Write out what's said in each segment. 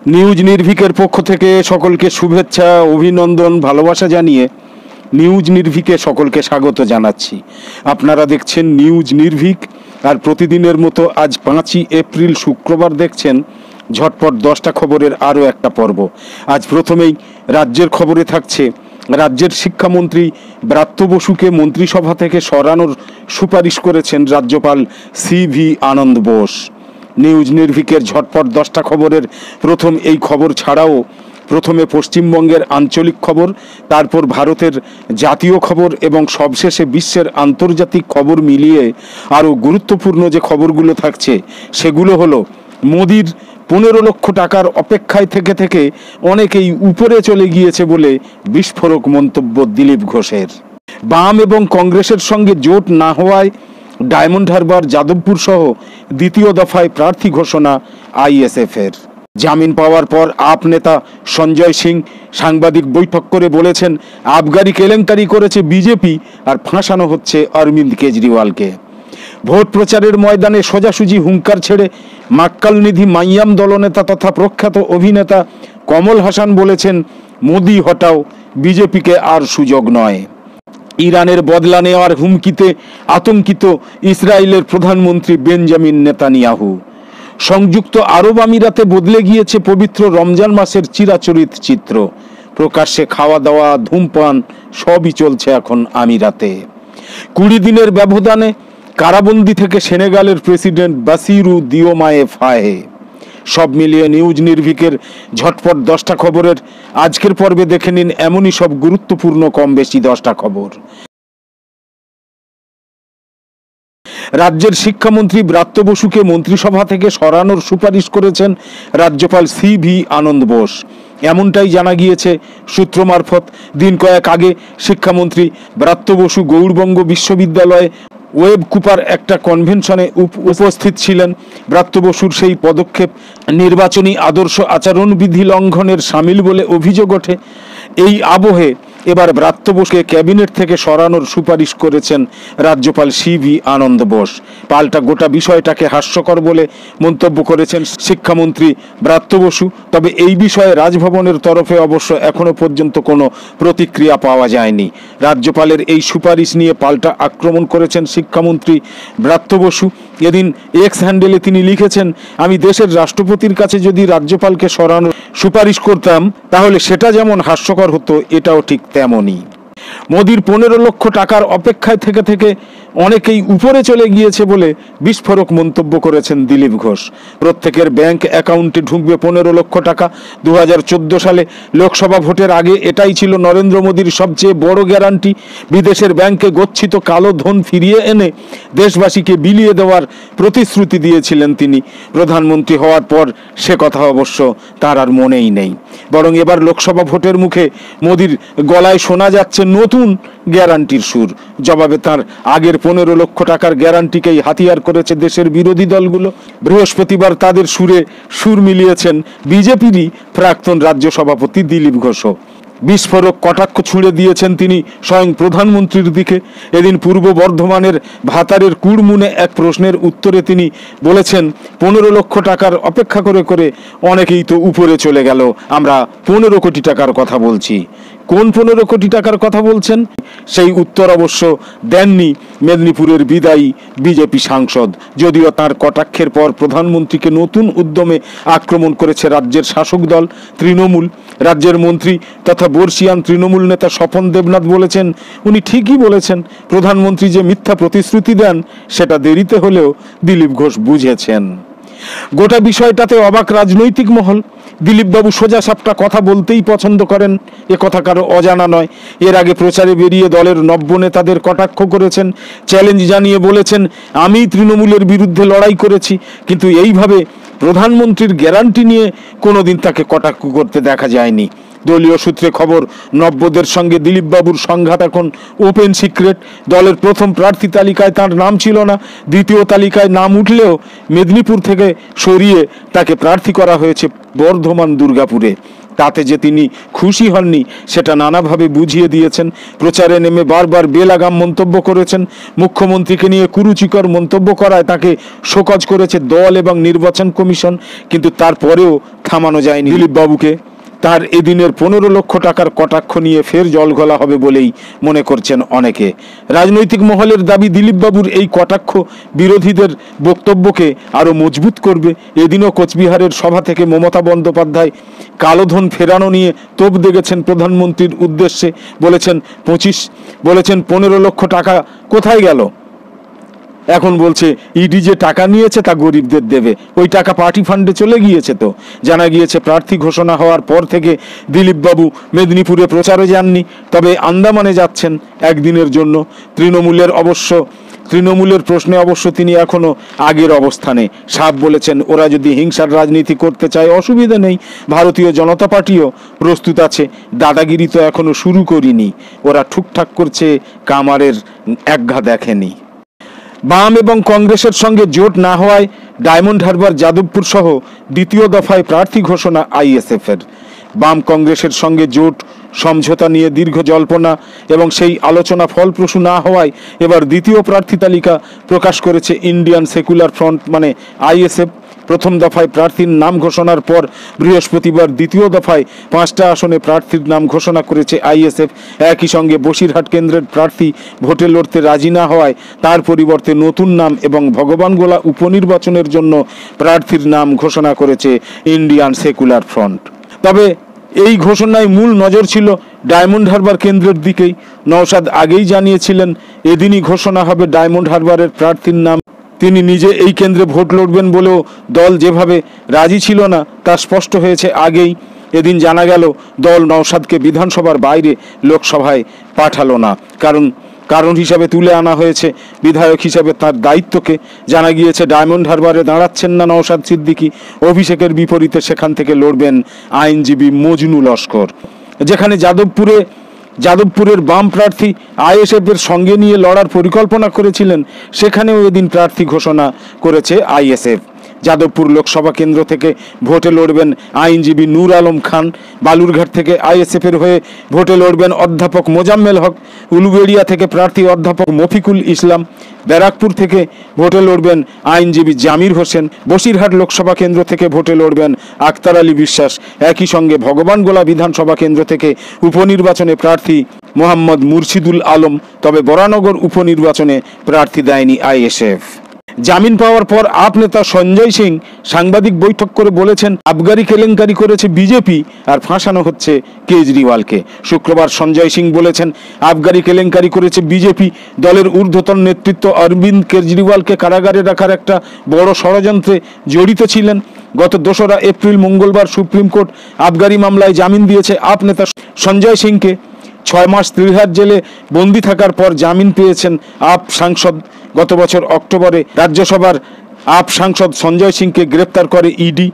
News নির্ভীকের পক্ষ থেকে সকলকে শুভেচ্ছা, অভিনন্দন, ভালোবাসা জানিয়ে নিউজ নির্ভীকে সকলকে স্বাগত জানাচ্ছি। আপনারা দেখছেন নিউজ নির্ভীক, আর প্রতিদিনের মতো আজ 5ই এপ্রিল শুক্রবার দেখছেন ঝটপট 10টা খবরের আরও একটা পর্ব। আজ প্রথমেই রাজ্যের খবরে থাকছে, রাজ্যের শিক্ষামন্ত্রী ব্রাত্য বসুকে মন্ত্রিসভা থেকে সরানোর সুপারিশ করেছেন রাজ্যপাল CV আনন্দ বোস। নিউজ নির্ভীকের ঝটপট 10টা খবরের প্রথম এই খবর ছাড়াও প্রথমে পশ্চিমবঙ্গের আঞ্চলিক খবর, তারপর ভারতের জাতীয় খবর এবং সবশেষে বিশ্বের আন্তর্জাতিক খবর মিলিয়ে আরও গুরুত্বপূর্ণ যে খবরগুলো থাকছে সেগুলো হলো, মোদির 15 লক্ষ টাকার অপেক্ষায় থেকে থেকে অনেকেই উপরে চলে গিয়েছে বলে বিস্ফোরক মন্তব্য দিলীপ ঘোষের। বাম এবং কংগ্রেসের সঙ্গে জোট না হওয়ায় ডায়মন্ড হারবার, যাদবপুর সহ দ্বিতীয় দফায় প্রার্থী ঘোষণা ISF-এর। জামিন পাওয়ার পর আপ নেতা সঞ্জয় সিং সাংবাদিক বৈঠক করে বলেছেন, আবগারি কেলেঙ্কারি করেছে বিজেপি আর ফাঁসানো হচ্ছে অরবিন্দ কেজরিওয়ালকে। ভোট প্রচারের ময়দানে সোজাসুজি হুঙ্কার ছেড়ে মাক্কাল নিধি মাইয়াম দলনেতা তথা প্রখ্যাত অভিনেতা কমল হাসান বলেছেন, মোদি হটাও, বিজেপিকে আর সুযোগ নয়। ইরানের বদলা নেওয়ার হুমকিতে আতঙ্কিত ইসরায়েলের প্রধানমন্ত্রী বেঞ্জামিন নেতানিয়াহু। সংযুক্ত আরব আমিরাতে বদলে গিয়েছে পবিত্র রমজান মাসের চিরাচরিত চিত্র। প্রকাশ্যে খাওয়া দাওয়া, ধূমপান সবই চলছে এখন আমিরাতে। 20 দিনের ব্যবধানে কারাবন্দি থেকে সেনেগালের প্রেসিডেন্ট বাসিরু দিওমায়ে ফায়ে। সব মিলিয়ে নিউজ নির্ভীকের ঝটপট 10টা খবরের আজকের পর্বে দেখে নিন এমনই সব গুরুত্বপূর্ণ কম বেশি 10টা খবর। রাজ্যের শিক্ষামন্ত্রী ব্রাত্য বসুকে মন্ত্রিসভা থেকে সরানোর সুপারিশ করেছেন রাজ্যপাল CV আনন্দ বোস। এমনটাই জানা গিয়েছে সূত্র মারফত। দিন কয়েক আগে শিক্ষামন্ত্রী ব্রাত্য বসু গৌড়বঙ্গ বিশ্ববিদ্যালয়ে ওয়েব কুপার একটা কনভেনশনে উপস্থিত ছিলেন। ব্রাত্য বসুর সেই পদক্ষেপ নির্বাচনী আদর্শ আচরণবিধি লঙ্ঘনের সামিল বলে অভিযোগ ওঠে। এই আবহে এবার ব্রাত্য বসুকে ক্যাবিনেট থেকে সরানোর সুপারিশ করেছেন রাজ্যপাল CV আনন্দ বোস। পাল্টা গোটা বিষয়টাকে হাস্যকর বলে মন্তব্য করেছেন শিক্ষামন্ত্রী ব্রাত্য বসু। তবে এই বিষয়ে রাজভবনের তরফে অবশ্য এখনো পর্যন্ত কোনো প্রতিক্রিয়া পাওয়া যায়নি। রাজ্যপালের এই সুপারিশ নিয়ে পাল্টা আক্রমণ করেছেন শিক্ষামন্ত্রী ব্রাত্য বসু। এদিন এক্স হ্যান্ডেলে তিনি লিখেছেন, আমি দেশের রাষ্ট্রপতির কাছে যদি রাজ্যপালকে সরানোর সুপারিশ করতাম তাহলে সেটা যেমন হাস্যকর হতো, এটাও ঠিক তেমনই। মোদির 15 লক্ষ টাকার অপেক্ষায় থেকে থেকে অনেকেই উপরে চলে গিয়েছে বলে বিস্ফোরক মন্তব্য করেছেন দিলীপ ঘোষ। প্রত্যেকের ব্যাংক অ্যাকাউন্টে ঢুকবে 15 লক্ষ টাকা। 2014 সালে লোকসভা ভোটের আগে এটাই ছিল নরেন্দ্র মোদির সবচেয়ে বড় গ্যারান্টি। বিদেশের ব্যাংকে গচ্ছিত কালো ধন ফিরিয়ে এনে দেশবাসীকে বিলিয়ে দেওয়ার প্রতিশ্রুতি দিয়েছিলেন তিনি। প্রধানমন্ত্রী হওয়ার পর সে কথা অবশ্য তার আর মনেই নেই। বরং এবার লোকসভা ভোটের মুখে মোদির গলায় শোনা যাচ্ছে নতুন গ্যারান্টির সুর। জবাবে তার আগের 15 লক্ষ টাকার গ্যারান্টিকেই হাতিয়ার করেছে দেশের বিরোধী দলগুলো। বৃহস্পতিবার তাদের সুরে সুর মিলিয়েছেন বিজেপিরই প্রাক্তন রাজ্য সভাপতি দিলীপ ঘোষও। বিস্ফোরক কটাক্ষ ছুঁড়ে দিয়েছেন তিনি স্বয়ং প্রধানমন্ত্রীর দিকে। এদিন পূর্ব বর্ধমানের ভাতারের কুড়মুনে এক প্রশ্নের উত্তরে তিনি বলেছেন, 15 লক্ষ টাকার অপেক্ষা করে করে অনেকেই তো উপরে চলে গেল, আমরা 15 কোটি টাকার কথা বলছি। কোন 15 কোটি টাকার কথা বলছেন সেই উত্তর অবশ্য দেননি মেদিনীপুরের বিদায়ী বিজেপি সাংসদ। যদিও তার কটাক্ষের পর প্রধানমন্ত্রীকে নতুন উদ্যমে আক্রমণ করেছে রাজ্যের শাসক দল তৃণমূল। রাজ্যের মন্ত্রী তথা বর্ষিয়ান তৃণমূল নেতা স্বপন দেবনাথ বলেছেন, উনি ঠিকই বলেছেন, প্রধানমন্ত্রী যে মিথ্যা প্রতিশ্রুতি দেন সেটা দেরিতে হলেও দিলীপ ঘোষ বুঝেছেন। গোটা বিষয়টাতে অবাক রাজনৈতিক মহল। দিলীপবাবু সোজা সাপটা কথা বলতেই পছন্দ করেন, এ কথা কারো অজানা নয়। এর আগে প্রচারে বেরিয়ে দলের নব্য নেতাদের কটাক্ষ করেছেন, চ্যালেঞ্জ জানিয়ে বলেছেন, আমি তৃণমূলের বিরুদ্ধে লড়াই করেছি, কিন্তু এইভাবে প্রধানমন্ত্রীর গ্যারান্টি নিয়ে কোনোদিন তাকে কটাক্ষ করতে দেখা যায়নি। দলীয় সূত্রে খবর, নব্যদের সঙ্গে দিলীপবাবুর সংঘাত এখন ওপেন সিক্রেট। দলের প্রথম প্রার্থী তালিকায় তার নাম ছিল না, দ্বিতীয় তালিকায় নাম উঠলেও মেদিনীপুর থেকে সরিয়ে তাকে প্রার্থী করা হয়েছে বর্ধমান দুর্গাপুরে। তাতে যে তিনি খুশি হননি সেটা নানাভাবে বুঝিয়ে দিয়েছেন। প্রচারে নেমে বারবার বেলাগাম মন্তব্য করেছেন। মুখ্যমন্ত্রীকে নিয়ে কুরুচিকর মন্তব্য করায় তাকে শোকজ করেছে দল এবং নির্বাচন কমিশন, কিন্তু তারপরেও থামানো যায়নি দিলীপ বাবুকে। তার এদিনের 15 লক্ষ টাকার কটাক্ষ নিয়ে ফের জলঘোলা হবে বলেই মনে করছেন অনেকে। রাজনৈতিক মহলের দাবি, দিলীপবাবুর এই কটাক্ষ বিরোধীদের বক্তব্যকে আরও মজবুত করবে। এদিনও কোচবিহারের সভা থেকে মমতা বন্দ্যোপাধ্যায় কালোধন ফেরানো নিয়ে তোপ দেখেছেন প্রধানমন্ত্রীর উদ্দেশ্যে। বলেছেন 15 লক্ষ টাকা কোথায় গেল। এখন বলছে ইডি যে টাকা নিয়েছে তা গরিবদের দেবে, ওই টাকা পার্টি ফান্ডে চলে গিয়েছে। তো জানা গিয়েছে প্রার্থী ঘোষণা হওয়ার পর থেকে দিলীপবাবু মেদিনীপুরে প্রচারে যাননি, তবে আন্দামানে যাচ্ছেন একদিনের জন্য। তৃণমূলের প্রশ্নে অবশ্য তিনি এখনও আগের অবস্থানে। সাফ বলেছেন ওরা যদি হিংসার রাজনীতি করতে চায় অসুবিধা নেই, ভারতীয় জনতা পার্টিও প্রস্তুত আছে, দাদাগিরি তো এখনও শুরু করিনি, ওরা ঠুকঠাক করছে, কামারের একঘা দেখেনি। বাম এবং কংগ্রেসের সঙ্গে জোট না হওয়ায় ডায়মন্ড হারবার, যাদবপুর সহ দ্বিতীয় দফায় প্রার্থী ঘোষণা আইএসএফের। বাম কংগ্রেসের সঙ্গে জোট সমঝোতা নিয়ে দীর্ঘ জল্পনা এবং সেই আলোচনা ফলপ্রসূ না হওয়ায় এবার দ্বিতীয় প্রার্থী তালিকা প্রকাশ করেছে ইন্ডিয়ান সেকুলার ফ্রন্ট মানে আইএসএফ। প্রথম দফায় প্রার্থীর নাম ঘোষণার পর বৃহস্পতিবার দ্বিতীয় দফায় 5টা আসনে প্রার্থীর নাম ঘোষণা করেছে আইএসএফ। একই সঙ্গে বসিরহাট কেন্দ্রের প্রার্থী ভোটে লড়তে রাজি না হওয়ায় তার পরিবর্তে নতুন নাম এবং ভগবানগোলা উপনির্বাচনের জন্য প্রার্থীর নাম ঘোষণা করেছে ইন্ডিয়ান সেকুলার ফ্রন্ট। তবে এই ঘোষণায় মূল নজর ছিল ডায়মন্ড হারবার কেন্দ্রের দিকেই। নওশাদ আগেই জানিয়েছিলেন এদিনই ঘোষণা হবে ডায়মন্ড হারবারের প্রার্থীর নাম। তিনি নিজে এই কেন্দ্রে ভোট লড়বেন বলেও দল যেভাবে রাজি ছিল না তা স্পষ্ট হয়েছে আগেই। এদিন জানা গেল দল নওশাদকে বিধানসভার বাইরে লোকসভায় পাঠালো না, কারণ হিসাবে তুলে আনা হয়েছে বিধায়ক হিসাবে তার দায়িত্বকে। জানা গিয়েছে ডায়মন্ড হারবারে দাঁড়াচ্ছেন না নওশাদ সিদ্দিকী, অভিষেকের বিপরীতে সেখান থেকে লড়বেন আইনজীবী মজনু লস্কর। যেখানে যাদবপুরের বাম প্রার্থী আইএসএফের সঙ্গে নিয়ে লড়ার পরিকল্পনা করেছিলেন, সেখানেও এদিন প্রার্থী ঘোষণা করেছে আইএসএফ। যাদবপুর লোকসভা কেন্দ্র থেকে ভোটে লড়বেন আইনজীবী নূর আলম খান। বালুরঘাট থেকে আইএসএফের হয়ে ভোটে লড়বেন অধ্যাপক মোজাম্মেল হক। উলুবেড়িয়া থেকে প্রার্থী অধ্যাপক মফিকুল ইসলাম। ব্যারাকপুর থেকে ভোটে লড়বেন আইনজীবী জামির হোসেন। বসিরহাট লোকসভা কেন্দ্র থেকে ভোটে লড়বেন আক্তার আলী বিশ্বাস। একই সঙ্গে ভগবানগোলা বিধানসভা কেন্দ্র থেকে উপনির্বাচনে প্রার্থী মোহাম্মদ মুর্শিদুল আলম। তবে বরানগর উপনির্বাচনে প্রার্থী দেয়নি আইএসএফ। জামিন পাওয়ার পর আপ নেতা সঞ্জয় সিং সাংবাদিক বৈঠক করে বলেছেন আবগারি কেলেঙ্কারি করেছে বিজেপি আর ফাঁসানো হচ্ছে কেজরিওয়ালকে। শুক্রবার সঞ্জয় সিং বলেছেন আবগারি কেলেঙ্কারি করেছে বিজেপি, দলের ঊর্ধ্বতন নেতৃত্ব অরবিন্দ কেজরিওয়ালকে কারাগারে রাখার একটা বড় ষড়যন্ত্রে জড়িত ছিলেন। গত 2রা এপ্রিল মঙ্গলবার সুপ্রিম কোর্ট আবগারি মামলায় জামিন দিয়েছে আপ নেতা সঞ্জয় সিংকে। 6 মাস তিহার জেলে বন্দি থাকার পর জামিন পেয়েছেন আপ সাংসদ। গত বছর অক্টোবরে রাজ্যসভার আপ সাংসদ সঞ্জয় সিংকে গ্রেপ্তার করে ইডি।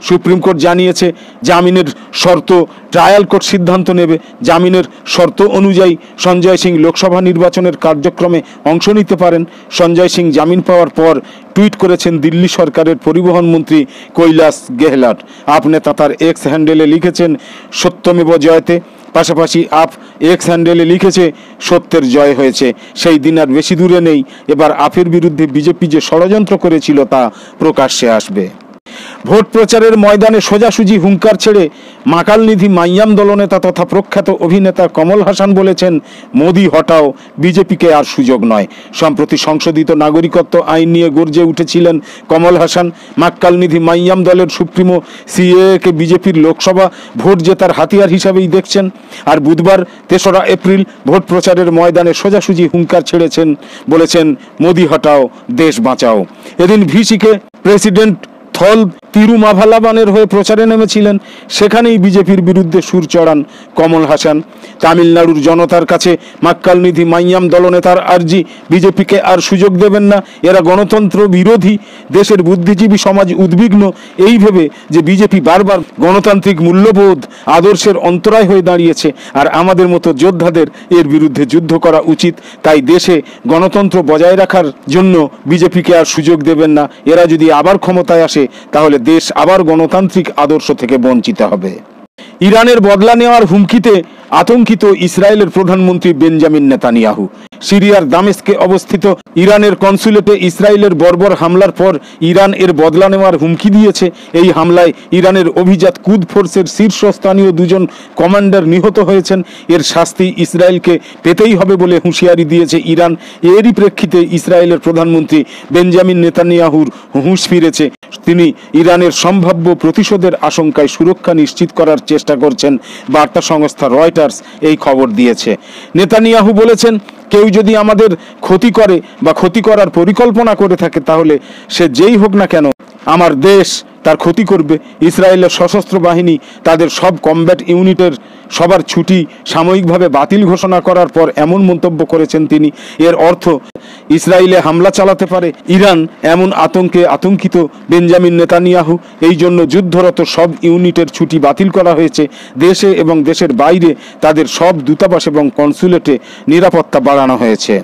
সুপ্রিম কোর্ট জানিয়েছে জামিনের শর্ত ট্রায়াল কোর্ট সিদ্ধান্ত নেবে। জামিনের শর্ত অনুযায়ী সঞ্জয় সিং লোকসভা নির্বাচনের কার্যক্রমে অংশ নিতে পারেন। সঞ্জয় সিং জামিন পাওয়ার পর টুইট করেছেন দিল্লি সরকারের পরিবহন মন্ত্রী কৈলাস গেহলট। আপ নেতা তার এক্স হ্যান্ডেলে লিখেছেন সত্যমেব জয়তে। পাশাপাশি আপ এক্স হ্যান্ডেলে লিখেছে সত্যের জয় হয়েছে। সেই দিন আর বেশি দূরে নেই, এবার আপের বিরুদ্ধে বিজেপি যে ষড়যন্ত্র করেছিল তা প্রকাশ্যে আসবে। ভোট প্রচারের ময়দানে সোজাসুজি হুঙ্কার ছেড়ে মাকালনিধি মাইয়াম দলনেতা তথা প্রখ্যাত অভিনেতা কমল হাসান বলেছেন মোদি হটাও, বিজেপিকে আর সুযোগ নয়। সম্প্রতি সংশোধিত নাগরিকত্ব আইন নিয়ে গর্জে উঠেছিলেন কমল হাসান। মাক্কালনিধি মাইয়াম দলের সুপ্রিমো সিএকে বিজেপির লোকসভা ভোট জেতার হাতিয়ার হিসাবেই দেখছেন। আর বুধবার 3রা এপ্রিল ভোট প্রচারের ময়দানে সোজাসুজি হুঙ্কার ছেড়েছেন, বলেছেন মোদি হটাও, দেশ বাঁচাও। এদিন ভিসিকে প্রেসিডেন্ট থল তিরুমাভালাবানের হয়ে প্রচারে নেমেছিলেন। সেখানেই বিজেপির বিরুদ্ধে সুর চড়ান কমল হাসান। তামিলনাড়ুর জনতার কাছে মাক্কালনিধি মাইয়াম দলনেতার আর্জি, বিজেপিকে আর সুযোগ দেবেন না, এরা গণতন্ত্র বিরোধী। দেশের বুদ্ধিজীবী সমাজ উদ্বিগ্ন এই ভেবে যে বিজেপি বারবার গণতান্ত্রিক মূল্যবোধ আদর্শের অন্তরায় হয়ে দাঁড়িয়েছে, আর আমাদের মতো যোদ্ধাদের এর বিরুদ্ধে যুদ্ধ করা উচিত। তাই দেশে গণতন্ত্র বজায় রাখার জন্য বিজেপিকে আর সুযোগ দেবেন না। এরা যদি আবার ক্ষমতায় আসে তাহলে দেশ আবার গণতান্ত্রিক আদর্শ থেকে বঞ্চিত হবে। ইরানের বদলা নেওয়ার হুমকিতে আতঙ্কিত ইসরায়েলের প্রধানমন্ত্রী বেঞ্জামিন নেতানিয়াহু। সিরিয়ার দামেস্কে অবস্থিত ইরানের কনসুলেটে ইসরায়েলের বর্বর হামলার পর ইরান এর বদলা নেওয়ার হুমকি দিয়েছে। এই হামলায় ইরানের অভিজাত কুদ ফোর্সের শীর্ষস্থানীয় দুজন কমান্ডার নিহত হয়েছেন। এর শাস্তি ইসরায়েলকে পেতেই হবে বলে হুঁশিয়ারি দিয়েছে ইরান। এরই প্রেক্ষিতে ইসরায়েলের প্রধানমন্ত্রী বেঞ্জামিন নেতানিয়াহুর হুঁশ ফিরেছে। তিনি ইরানের সম্ভাব্য প্রতিশোধের আশঙ্কায় সুরক্ষা নিশ্চিত করার চেষ্টা করছেন। বার্তা সংস্থা রয়টার্স এই খবর দিয়েছে। নেতানিয়াহু বলেছেন, কেউ যদি আমাদের ক্ষতি করে বা ক্ষতি করার পরিকল্পনা করে থাকে তাহলে সে যেই হোক না কেন আমার দেশ তার ক্ষতি করবে। ইসরায়েলের সশস্ত্র বাহিনী তাদের সব কমব্যাট ইউনিটের সবার ছুটি সাময়িকভাবে বাতিল ঘোষণা করার পর এমন মন্তব্য করেছেন তিনি। এর অর্থ ইসরায়েলে হামলা চালাতে পারে ইরান, এমন আতঙ্কে আতঙ্কিত বেঞ্জামিন নেতানিয়াহু। এই জন্য যুদ্ধরত সব ইউনিটের ছুটি বাতিল করা হয়েছে। দেশে এবং দেশের বাইরে তাদের সব দূতাবাস এবং কনসুলেটে নিরাপত্তা বাড়ানো হয়েছে।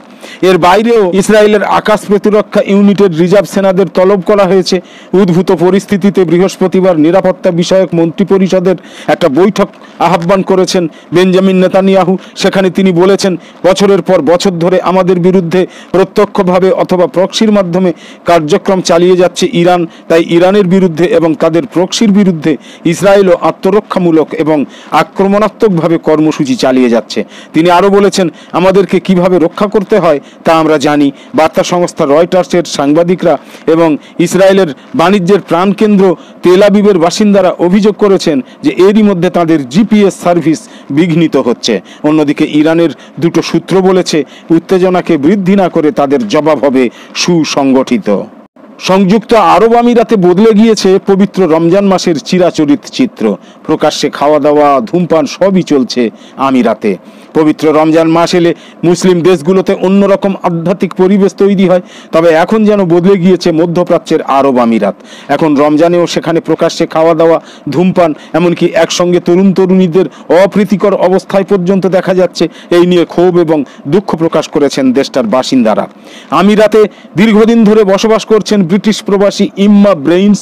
এর বাইরেও ইসরায়েলের আকাশ প্রতিরক্ষা ইউনিটের রিজার্ভ সেনাদের তলব করা হয়েছে। উদ্ভূত পরিস্থিতিতে বৃহস্পতিবার নিরাপত্তা বিষয়ক মন্ত্রিপরিষদের একটা বৈঠক আহ্বান করেছেন বেঞ্জামিন নেতানিয়াহু। সেখানে তিনি বলেছেন, বছরের পর বছর ধরে আমাদের বিরুদ্ধে প্রত্যক্ষভাবে অথবা প্রক্সির মাধ্যমে কার্যক্রম চালিয়ে যাচ্ছে ইরান। তাই ইরানের বিরুদ্ধে এবং তাদের প্রক্সির বিরুদ্ধে ইসরায়েলও আত্মরক্ষামূলক এবং আক্রমণাত্মকভাবে কর্মসূচি চালিয়ে যাচ্ছে। তিনি আরও বলেছেন, আমাদেরকে কিভাবে রক্ষা করতে হয় তা আমরা জানি। বার্তা সংস্থা রয়টার্সের সাংবাদিকরা এবং ইসরায়েলের বাণিজ্যের প্রাণকেন্দ্র তেল আবিবের বাসিন্দারা অভিযোগ করেছেন যে এরই মধ্যে তাদের জিপিএস সার্ভিস বিঘ্নিত হচ্ছে। অন্যদিকে ইরানের দুটো সূত্র বলেছে, উত্তেজনাকে বৃদ্ধি না করে তাদের জবাব হবে সুসংগঠিত। সংযুক্ত আরব আমিরাতে বদলে গিয়েছে পবিত্র রমজান মাসের চিরাচরিত চিত্র। প্রকাশ্যে খাওয়া দাওয়া, ধূমপান সবই চলছে আমিরাতে। পবিত্র রমজান মাস এলে মুসলিম দেশগুলোতে অন্যরকম আধ্যাত্মিক পরিবেশ তৈরি হয়। তবে এখন যেন বদলে গিয়েছে মধ্যপ্রাচ্যের আরব আমিরাত। এখন রমজানেও সেখানে প্রকাশ্যে খাওয়া দাওয়া, ধূমপান, এমনকি একসঙ্গে তরুণ তরুণীদের অপ্রীতিকর অবস্থায় পর্যন্ত দেখা যাচ্ছে। এই নিয়ে ক্ষোভ এবং দুঃখ প্রকাশ করেছেন দেশটার বাসিন্দারা। আমিরাতে দীর্ঘদিন ধরে বসবাস করছেন ব্রিটিশ প্রবাসী ইম্মা ব্রেইনস।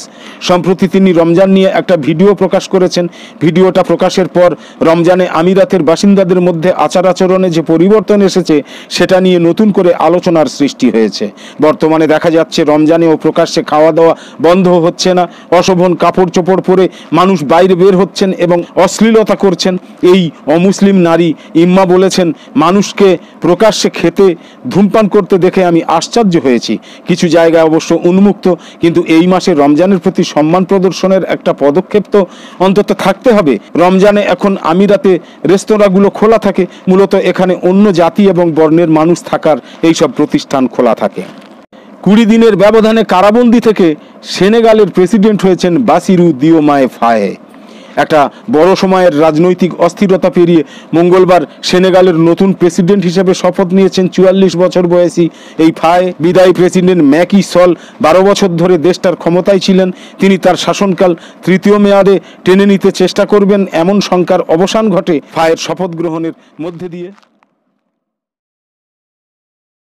সম্প্রতি তিনি রমজান নিয়ে একটা ভিডিও প্রকাশ করেছেন। ভিডিওটা প্রকাশের পর রমজানে আমিরাতের বাসিন্দাদের মধ্যে আচার আচরণে যে পরিবর্তন এসেছে সেটা নিয়ে নতুন করে আলোচনার সৃষ্টি হয়েছে। বর্তমানে দেখা যাচ্ছে রমজানেও প্রকাশ্যে খাওয়া দাওয়া বন্ধ হচ্ছে না। অশোভন কাপড় চোপড় পরে মানুষ বাইরে বের হচ্ছেন এবং অশ্লীলতা করছেন। এই অমুসলিম নারী ইম্মা বলেছেন, মানুষকে প্রকাশ্যে খেতে, ধূমপান করতে দেখে আমি আশ্চর্য হয়েছি। কিছু জায়গায় অবশ্য উন্মুক্ত, কিন্তু এই মাসে রমজানের প্রতি সম্মান প্রদর্শনের একটা পদক্ষেপ তো অন্তত থাকতে হবে। রমজানে এখন আমিরাতে রেস্তোরাঁগুলো খোলা থাকে। মূলত এখানে অন্য জাতি এবং বর্ণের মানুষ থাকার এইসব প্রতিষ্ঠান খোলা থাকে। 20 দিনের ব্যবধানে কারাবন্দি থেকে সেনেগালের প্রেসিডেন্ট হয়েছেন বাসিরু দিওমায়ে ফায়ে। একটা বড় সময়ের রাজনৈতিক অস্থিরতা পেরিয়ে মঙ্গলবার সেনেগালের নতুন প্রেসিডেন্ট হিসেবে শপথ নিয়েছেন 44 বছর বয়সী এই ফায়ে। বিদায়ী প্রেসিডেন্ট ম্যাকি সল 12 বছর ধরে দেশটার ক্ষমতায় ছিলেন। তিনি তার শাসনকাল তৃতীয় মেয়াদে টেনে নিতে চেষ্টা করবেন, এমন শঙ্কার অবসান ঘটে ফায়ের শপথ গ্রহণের মধ্যে দিয়ে।